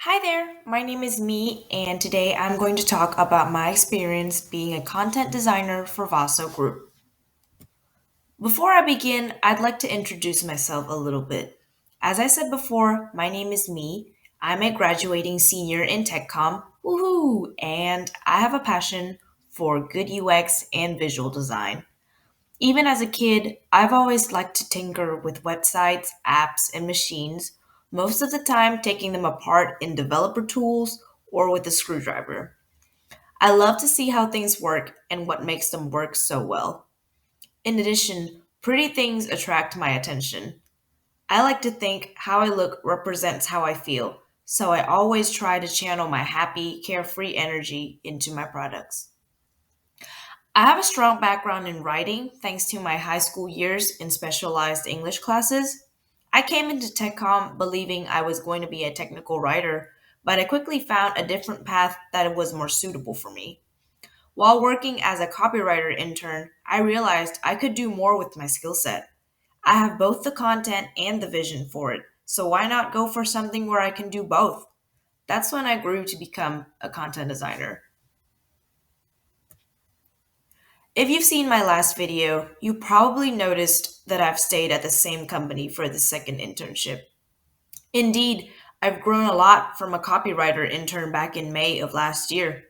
Hi there, my name is Me, and today I'm going to talk about my experience being a content designer for VASO Group. Before I begin, I'd like to introduce myself a little bit. As I said before, my name is Me. I'm a graduating senior in techcomm, woohoo, and I have a passion for good UX and visual design. Even as a kid, I've always liked to tinker with websites, apps, and machines, most of the time taking them apart in developer tools or with a screwdriver. I love to see how things work and what makes them work so well. In addition, pretty things attract my attention. I like to think how I look represents how I feel, so I always try to channel my happy, carefree energy into my products. I have a strong background in writing thanks to my high school years in specialized English classes. I came into TechCom believing I was going to be a technical writer, but I quickly found a different path that was more suitable for me. While working as a copywriter intern, I realized I could do more with my skill set. I have both the content and the vision for it, so why not go for something where I can do both? That's when I grew to become a content designer. If you've seen my last video, you probably noticed that I've stayed at the same company for the second internship. Indeed, I've grown a lot from a copywriter intern back in May of last year.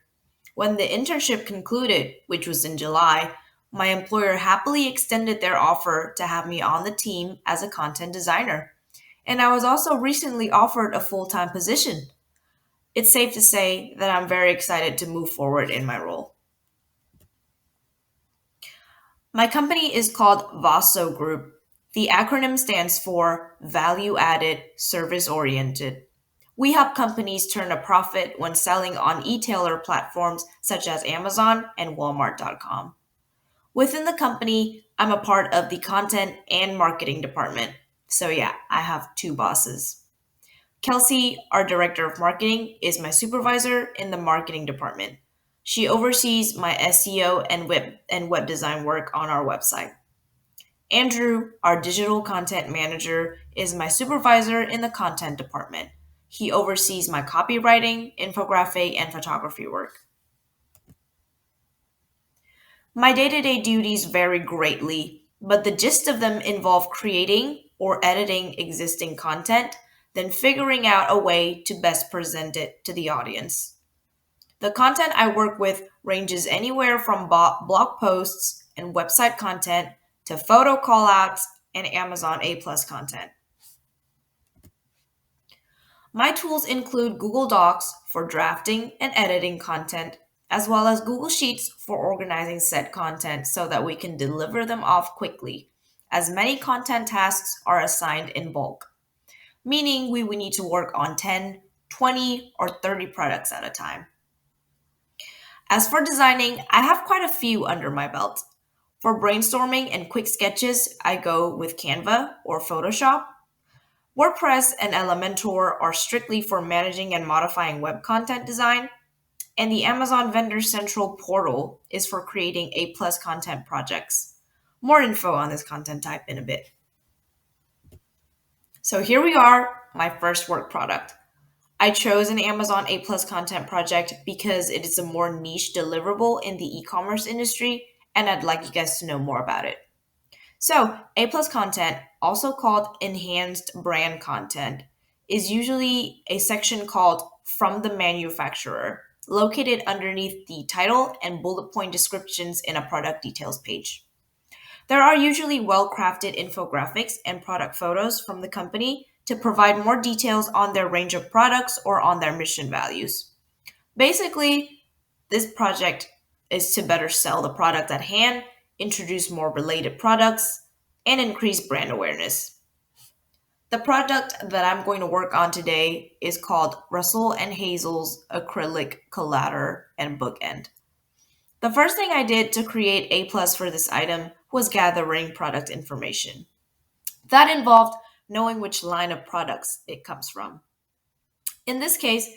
When the internship concluded, which was in July, my employer happily extended their offer to have me on the team as a content designer. And I was also recently offered a full time position. It's safe to say that I'm very excited to move forward in my role. My company is called VASO Group. The acronym stands for Value Added Service Oriented. We help companies turn a profit when selling on e-tailer platforms such as Amazon and Walmart.com. Within the company, I'm a part of the content and marketing department. So, yeah, I have two bosses. Kelsey, our director of marketing, is my supervisor in the marketing department. She oversees my SEO and web design work on our website. Andrew, our digital content manager, is my supervisor in the content department. He oversees my copywriting, infographic, and photography work. My day to day duties vary greatly, but the gist of them involve creating or editing existing content, then figuring out a way to best present it to the audience. The content I work with ranges anywhere from blog posts and website content to photo callouts and Amazon A plus content. My tools include Google Docs for drafting and editing content, as well as Google Sheets for organizing said content so that we can deliver them off quickly, as many content tasks are assigned in bulk, meaning we would need to work on 10, 20, or 30 products at a time. As for designing, I have quite a few under my belt. For brainstorming and quick sketches, I go with Canva or Photoshop. WordPress and Elementor are strictly for managing and modifying web content design, and the Amazon Vendor Central portal is for creating A plus content projects. More info on this content type in a bit. So here we are, my first work product. I chose an Amazon A plus content project because it is a more niche deliverable in the e-commerce industry, and I'd like you guys to know more about it. So, A plus content, also called enhanced brand content, is usually a section called From the Manufacturer, located underneath the title and bullet point descriptions in a product details page. There are usually well crafted infographics and product photos from the company to provide more details on their range of products or on their mission values. Basically, this project is to better sell the product at hand, introduce more related products, and increase brand awareness. The product that I'm going to work on today is called Russell and Hazel's acrylic collator and bookend. The first thing I did to create A plus for this item was gathering product information. That involved knowing which line of products it comes from. In this case,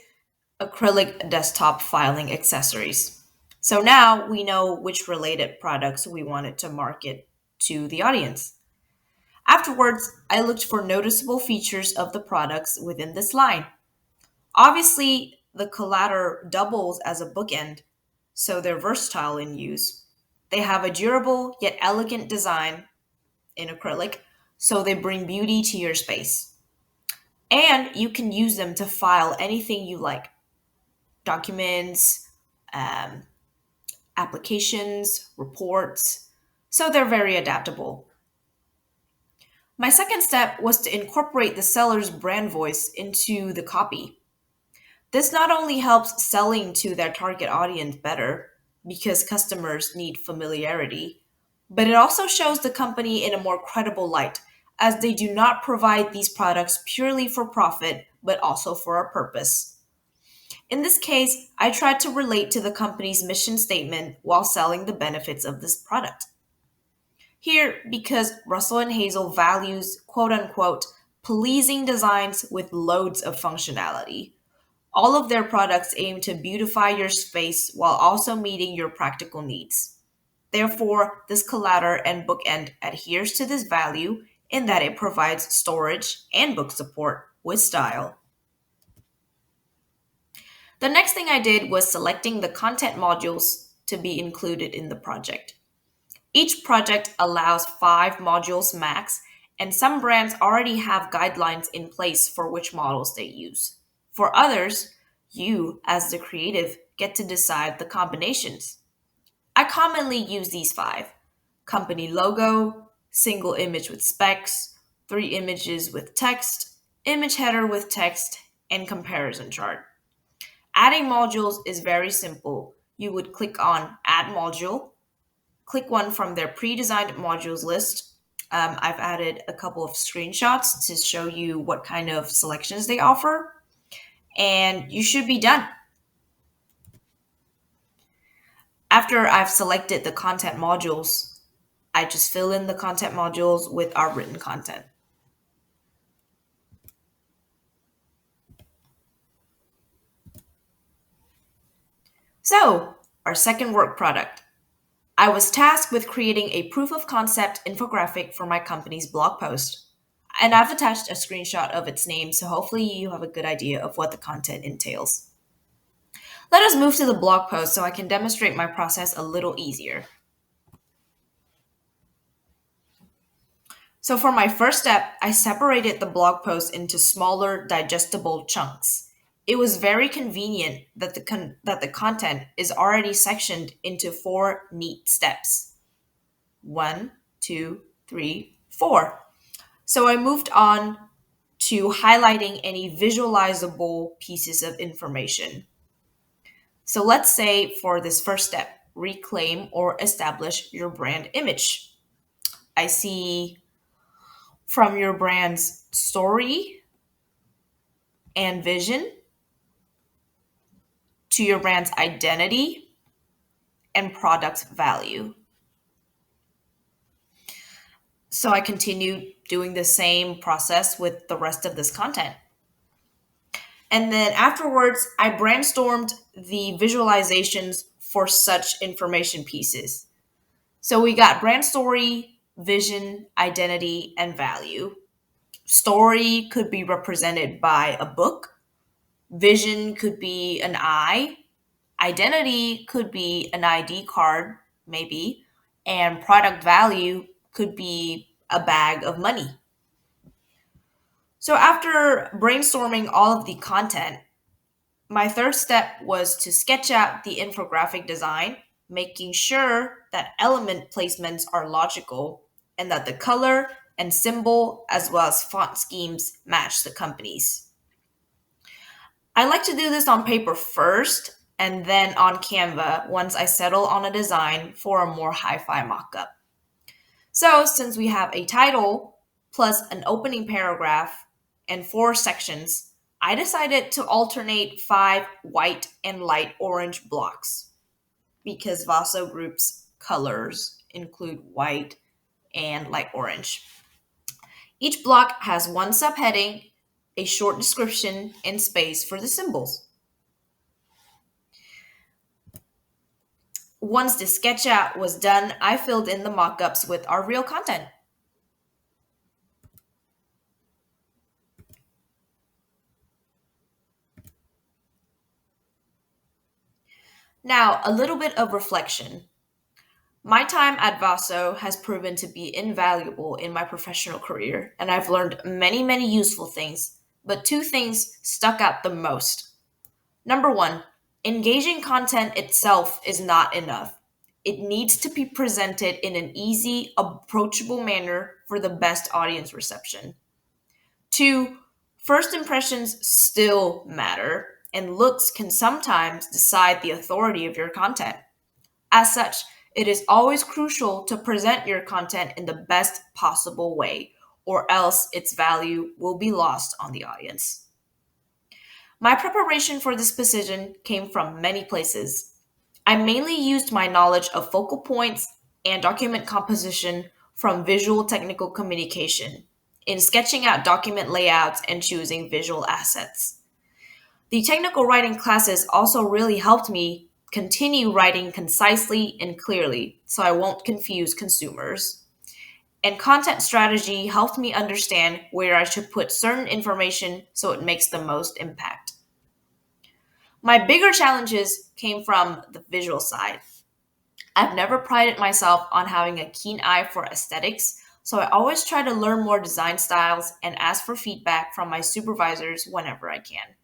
acrylic desktop filing accessories. So now we know which related products we wanted to market to the audience. Afterwards, I looked for noticeable features of the products within this line. Obviously, the collateral doubles as a bookend, so they're versatile in use. They have a durable yet elegant design in acrylic, so they bring beauty to your space. And you can use them to file anything you like, documents, um, applications, reports. So they're very adaptable. My second step was to incorporate the seller's brand voice into the copy. This not only helps selling to their target audience better, because customers need familiarity, but it also shows the company in a more credible light, as they do not provide these products purely for profit, but also for a purpose. In this case, I tried to relate to the company's mission statement while selling the benefits of this product. Here, because Russell and Hazel values quote unquote pleasing designs with loads of functionality. All of their products aim to beautify your space while also meeting your practical needs. Therefore, this collateral and bookend adheres to this value in that it provides storage and book support with style. The next thing I did was selecting the content modules to be included in the project. Each project allows 5 modules max, and some brands already have guidelines in place for which models they use. For others, you, as the creative, get to decide the combinations. I commonly use these 5: company logo, single image with specs, 3 images with text, image header with text, and comparison chart. Adding modules is very simple. You would click on Add Module, click one from their pre-designed modules list. I've added a couple of screenshots to show you what kind of selections they offer, and you should be done. After I've selected the content modules, I just fill in the content modules with our written content. So, our second work product. I was tasked with creating a proof of concept infographic for my company's blog post. And I've attached a screenshot of its name, so hopefully you have a good idea of what the content entails. Let us move to the blog post so I can demonstrate my process a little easier. So for my first step, I separated the blog post into smaller, digestible chunks. It was very convenient that the content is already sectioned into 4 neat steps. 1, 2, 3, 4. So I moved on to highlighting any visualizable pieces of information. So let's say for this first step, reclaim or establish your brand image. I see from your brand's story and vision to your brand's identity and product value. So I continue doing the same process with the rest of this content. And then afterwards, I brainstormed the visualizations for such information pieces. So we got brand story, vision, identity, and value. Story could be represented by a book, vision could be an eye, identity could be an ID card, maybe, and product value could be a bag of money. So after brainstorming all of the content, my third step was to sketch out the infographic design, making sure that element placements are logical and that the color and symbol as well as font schemes match the company's. I like to do this on paper first and then on Canva once I settle on a design for a more hi-fi mockup. So, since we have a title plus an opening paragraph and 4 sections, I decided to alternate 5 white and light orange blocks because VASO Group's colors include white and light orange. Each block has one subheading, a short description, and space for the symbols. Once the sketch out was done, I filled in the mockups with our real content. Now, a little bit of reflection. My time at VASO has proven to be invaluable in my professional career, and I've learned many, many useful things, but two things stuck out the most. Number one, engaging content itself is not enough. It needs to be presented in an easy, approachable manner for the best audience reception. Two, first impressions still matter, and looks can sometimes decide the authority of your content. As such, it is always crucial to present your content in the best possible way, or else its value will be lost on the audience. My preparation for this position came from many places. I mainly used my knowledge of focal points and document composition from visual technical communication in sketching out document layouts and choosing visual assets. The technical writing classes also really helped me continue writing concisely and clearly so I won't confuse consumers. And content strategy helped me understand where I should put certain information so it makes the most impact. My bigger challenges came from the visual side. I've never prided myself on having a keen eye for aesthetics, so I always try to learn more design styles and ask for feedback from my supervisors whenever I can.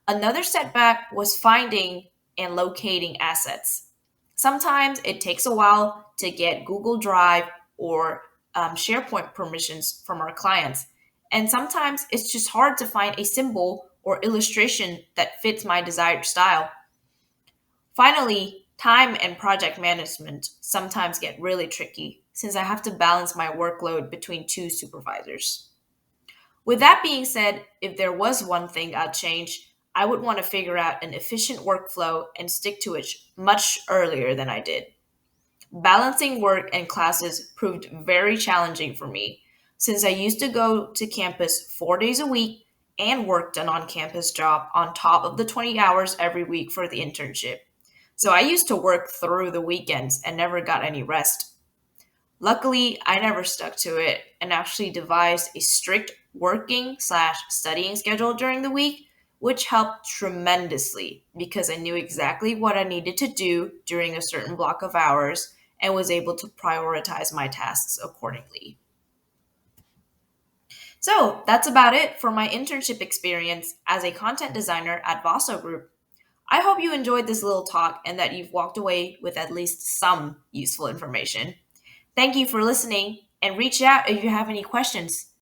Another setback was finding and locating assets. Sometimes it takes a while to get Google Drive or SharePoint permissions from our clients, and sometimes it's just hard to find a symbol or illustration that fits my desired style. Finally, time and project management sometimes get really tricky since I have to balance my workload between two supervisors. With that being said, if there was one thing I'd change, I would want to figure out an efficient workflow and stick to it much earlier than I did. Balancing work and classes proved very challenging for me since I used to go to campus 4 days a week and worked an on campus job on top of the 20 hours every week for the internship. So I used to work through the weekends and never got any rest. Luckily, I never stuck to it and actually devised a strict working slash studying schedule during the week, which helped tremendously because I knew exactly what I needed to do during a certain block of hours and was able to prioritize my tasks accordingly. So that's about it for my internship experience as a content designer at Vaso Group. I hope you enjoyed this little talk and that you've walked away with at least some useful information. Thank you for listening and reach out if you have any questions.